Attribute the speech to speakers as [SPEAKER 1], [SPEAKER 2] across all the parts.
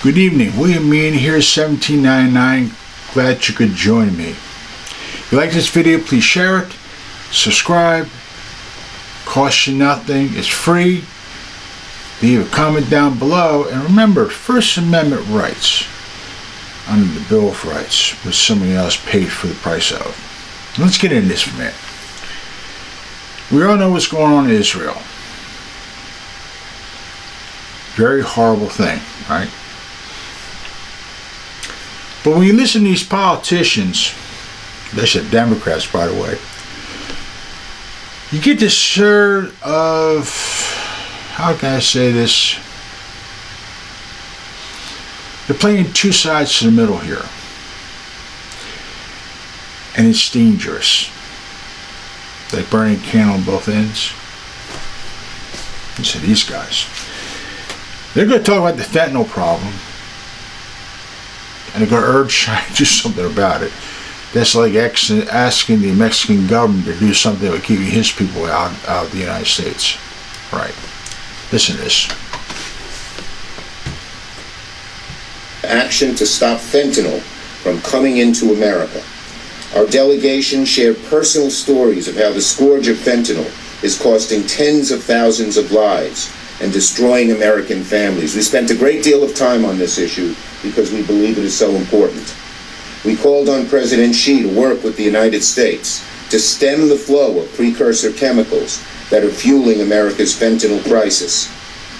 [SPEAKER 1] Good evening, William Mean here, 1799. Glad you could join me. If you like this video, please share it, subscribe, costs you nothing, it's free. Leave a comment down below, and remember, First Amendment rights under the Bill of Rights, which somebody else paid for the price of. Let's get into this for a minute. We all know what's going on in Israel. Very horrible thing, right? But when you listen to these politicians, especially Democrats, by the way, you get this sort of, how can I say this? They're playing two sides to the middle here. And it's dangerous. Like burning a candle on both ends. Listen to these guys. They're going to talk about the fentanyl problem. And they're going to urge China to do something about it. That's like asking the Mexican government to do something about keeping his people out of the United States. Right. Listen to this.
[SPEAKER 2] Action to stop fentanyl from coming into America. Our delegation shared personal stories of how the scourge of fentanyl is costing tens of thousands of lives and destroying American families. We spent a great deal of time on this issue because we believe it is so important. We called on President Xi to work with the United States to stem the flow of precursor chemicals that are fueling America's fentanyl crisis.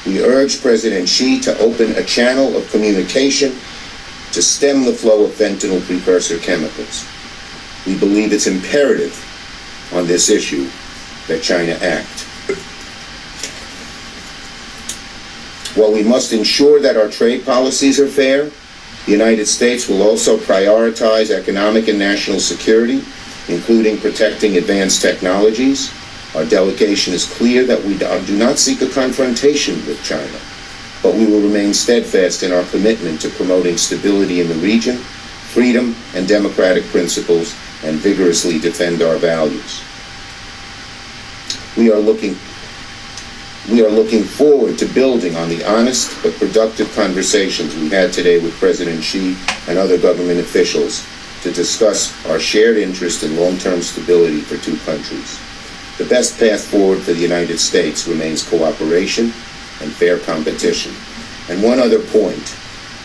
[SPEAKER 2] We urged President Xi to open a channel of communication to stem the flow of fentanyl precursor chemicals. We believe it's imperative on this issue that China act. While we must ensure that our trade policies are fair, the United States will also prioritize economic and national security, including protecting advanced technologies. Our delegation is clear that we do not seek a confrontation with China, but we will remain steadfast in our commitment to promoting stability in the region, freedom and democratic principles, and vigorously defend our values. We are looking forward to building on the honest but productive conversations we had today with President Xi and other government officials to discuss our shared interest in long-term stability for two countries. The best path forward for the United States remains cooperation and fair competition. And one other point,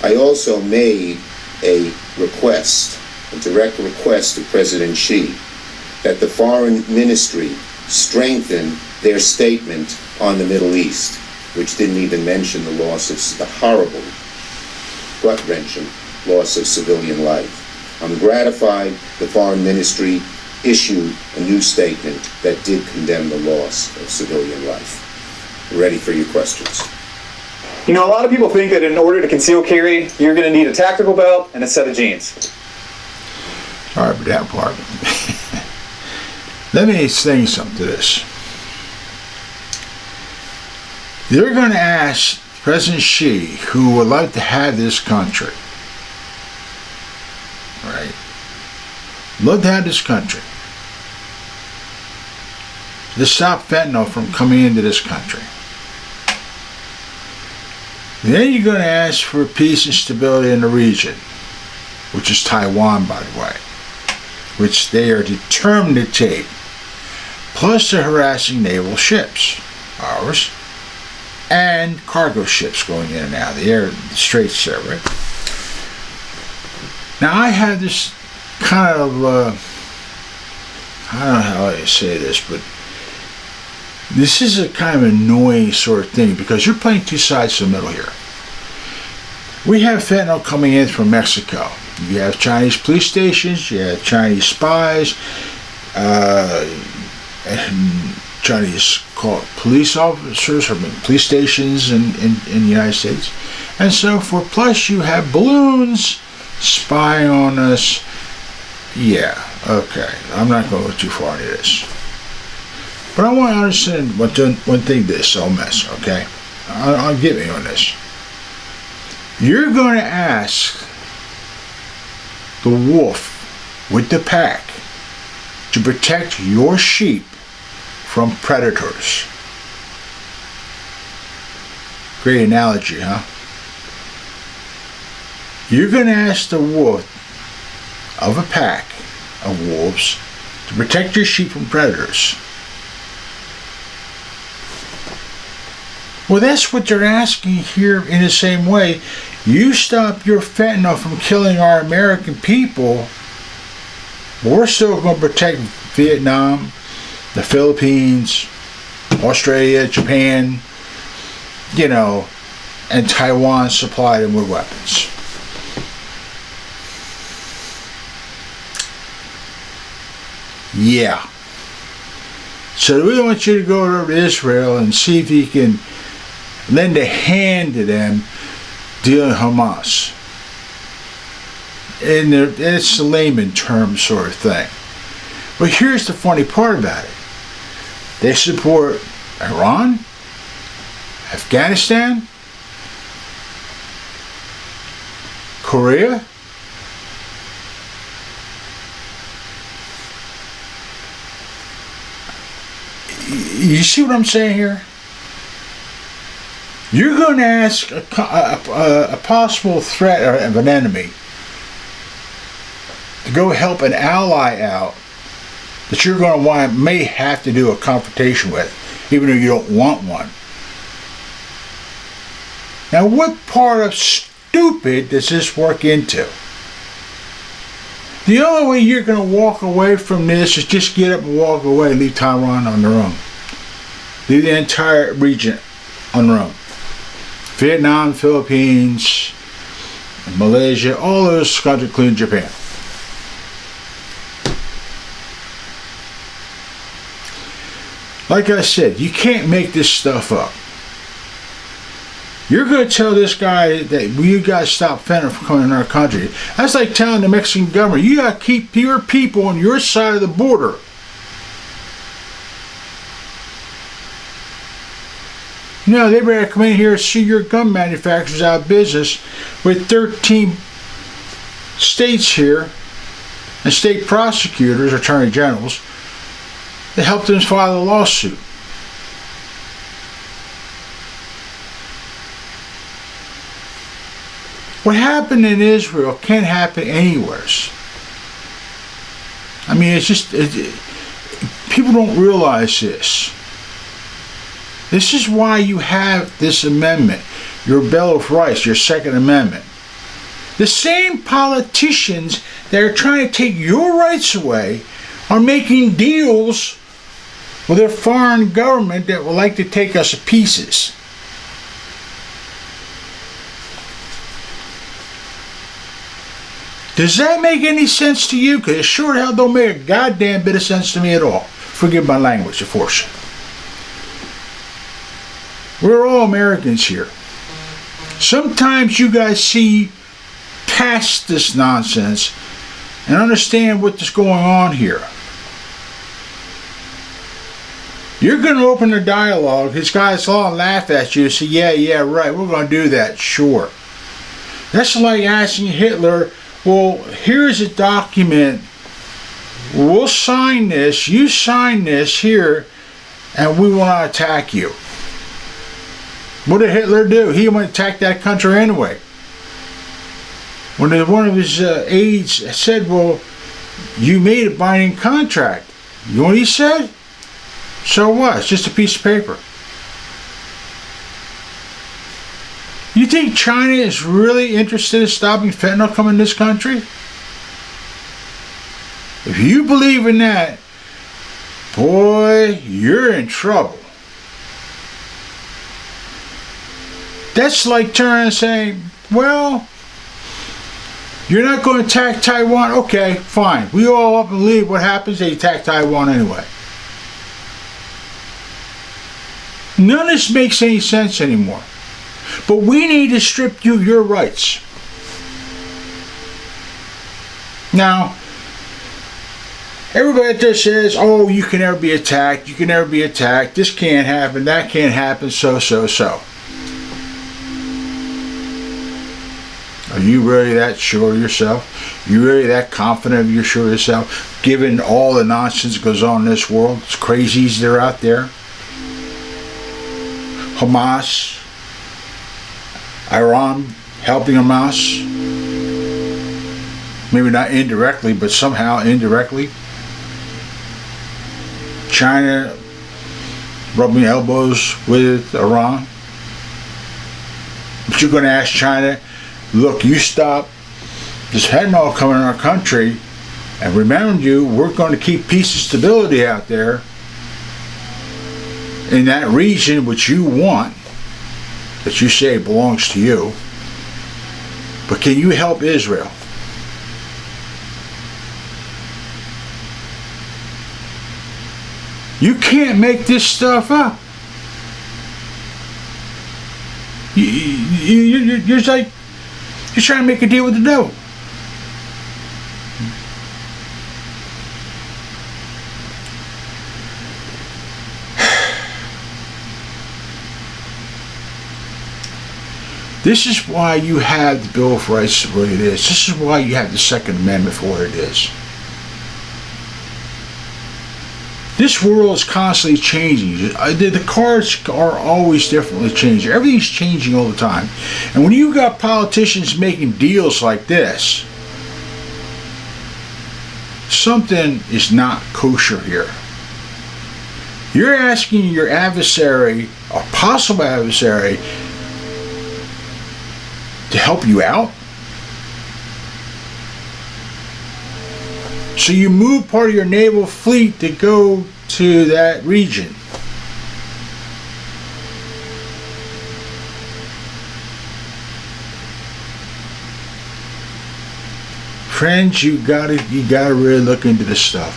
[SPEAKER 2] I also made a direct request to President Xi that the Foreign Ministry strengthen their statement on the Middle East, which didn't even mention the loss of the horrible, gut-wrenching loss of civilian life. I'm gratified the Foreign Ministry issued a new statement that did condemn the loss of civilian life. We're ready for your questions.
[SPEAKER 3] You know, a lot of people think that in order to conceal carry, you're going to need a tactical belt and a set of jeans.
[SPEAKER 1] Sorry for that part. Let me say something to this. They're going to ask President Xi, who would like to have this country, right? Love to have this country, to stop fentanyl from coming into this country. Then you're going to ask for peace and stability in the region, which is Taiwan, by the way, which they are determined to take. Plus they're harassing naval ships, ours, and cargo ships going in and out of the straits there, right? Now I have this kind of, I don't know how I say this, but this is a kind of annoying sort of thing because you're playing two sides to the middle here. We have fentanyl coming in from Mexico. You have Chinese police stations, you have Chinese spies, and Chinese police officers or police stations in the United States and so forth. Plus you have balloons spying on us. Yeah, okay. I'm not going to go too far into this. But I want to understand one thing, this whole mess, okay? I'll get me on this. You're going to ask the wolf with the pack to protect your sheep from predators. Great analogy, huh? You're going to ask the wolf of a pack of wolves to protect your sheep from predators. Well, that's what they're asking here in the same way. You stop your fentanyl from killing our American people, we're still going to protect Vietnam, the Philippines, Australia, Japan, and Taiwan, supply them with weapons. Yeah. So we want you to go over to Israel and see if you can lend a hand to them dealing with Hamas. And it's a layman term sort of thing. But here's the funny part about it. They support Iran, Afghanistan, Korea, you see what I'm saying here? You're going to ask a possible threat of an enemy to go help an ally out that you're going to may have to do a confrontation with, even though you don't want one. Now, what part of stupid does this work into? The only way you're going to walk away from this is just get up and walk away and leave Taiwan on their own. Leave the entire region on their own. Vietnam, Philippines, Malaysia, all those countries, including Japan. Like I said, you can't make this stuff up. You're going to tell this guy that you got to stop fentanyl from coming in our country. That's like telling the Mexican government, you got to keep your people on your side of the border. No, they better come in here and see your gun manufacturers out of business with 13 states here and state prosecutors, attorney generals, that helped them file a lawsuit. What happened in Israel can't happen anywhere. I mean, it's just, people don't realize this. This is why you have this amendment, your Bill of Rights, your Second Amendment. The same politicians that are trying to take your rights away are making deals with a foreign government that would like to take us to pieces. Does that make any sense to you? Because it sure hell don't make a goddamn bit of sense to me at all. Forgive my language, of course. We're all Americans here. Sometimes you guys see past this nonsense and understand what's going on here. You're going to open a dialogue. This guy's all laugh at you and say, yeah, right, we're going to do that, sure. That's like asking Hitler, well, here's a document. We'll sign this. You sign this here, and we will not attack you. What did Hitler do? He went to attack that country anyway. When one of his aides said, well, you made a binding contract. You know what he said? So what? It's just a piece of paper. You think China is really interested in stopping fentanyl coming to this country? If you believe in that, boy, you're in trouble. That's like turning and saying, well, you're not going to attack Taiwan? Okay, fine. We all up and leave. What happens? They attack Taiwan anyway. None of this makes any sense anymore. But we need to strip you of your rights. Now, everybody out there says, oh, you can never be attacked. You can never be attacked. This can't happen. That can't happen. So. Are you really that sure of yourself? You really that confident of your sure of yourself? Given all the nonsense that goes on in this world, it's crazies that are out there. Hamas, Iran helping Hamas, maybe not indirectly, but somehow indirectly. China rubbing elbows with Iran. But you're going to ask China, look, you stop this fentanyl coming in our country, and remind you, we're going to keep peace and stability out there in that region which you want, that you say belongs to you. But can you help Israel? You can't make this stuff up. You're like, you're trying to make a deal with the devil. This is why you have the Bill of Rights what it is. This is why you have the Second Amendment for what it is. This world is constantly changing. The cards are always differently changing. Everything's changing all the time. And when you got politicians making deals like this, something is not kosher here. You're asking your adversary, a possible adversary, to help you out. So you move part of your naval fleet to go to that region. Friends, you gotta really look into this stuff.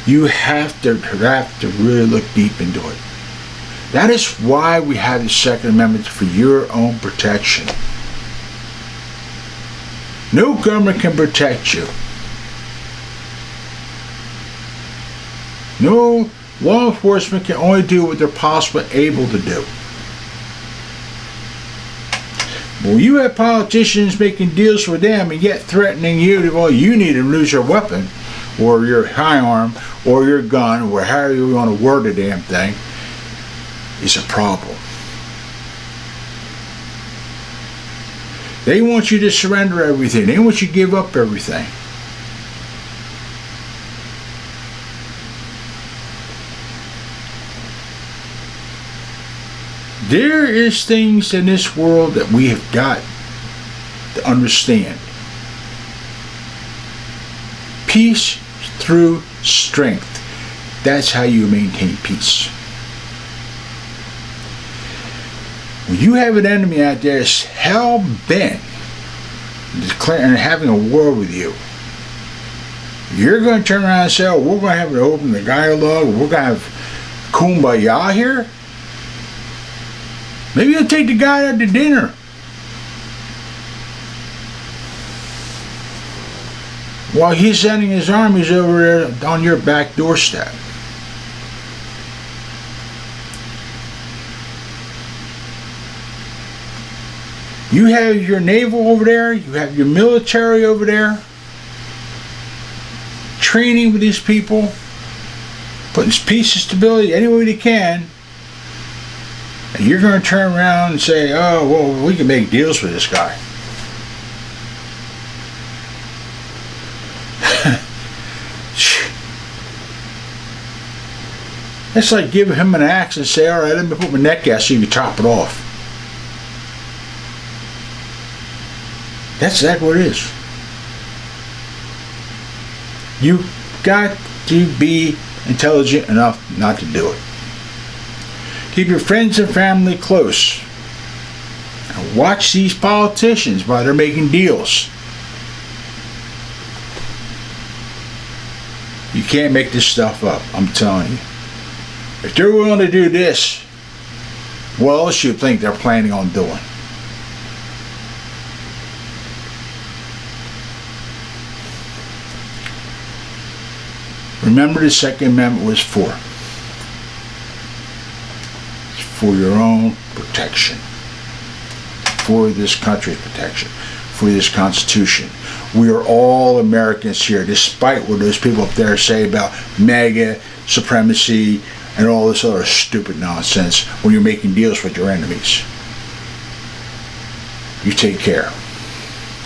[SPEAKER 1] You have to really look deep into it. That is why we have the Second Amendment, for your own protection. No government can protect you. No law enforcement can only do what they're possibly able to do. Well, you have politicians making deals with them and yet threatening you to, well, you need to lose your weapon or your firearm or your gun or however you want to word the damn thing, is a problem. They want you to surrender everything. They want you to give up everything. There is things in this world that we have got to understand. Peace through strength. That's how you maintain peace. When you have an enemy out there that's hell-bent declaring and having a war with you, you're going to turn around and say, oh, we're going to have to open the dialogue, we're going to have kumbaya here? Maybe you'll take the guy out to dinner. While he's sending his armies over there on your back doorstep. You have your naval over there, you have your military over there, training with these people, putting peace and stability any way they can, and you're going to turn around and say, oh, well, we can make deals with this guy. It's like giving him an axe and say, all right, let me put my neck out so you can chop it off. That's exactly what it is. You got to be intelligent enough not to do it. Keep your friends and family close. And watch these politicians while they're making deals. You can't make this stuff up, I'm telling you. If they're willing to do this, what else you think they're planning on doing? Remember, the Second Amendment was for your own protection, for this country's protection, for this Constitution. We are all Americans here, despite what those people up there say about MAGA, supremacy, and all this other stupid nonsense when you're making deals with your enemies. You take care.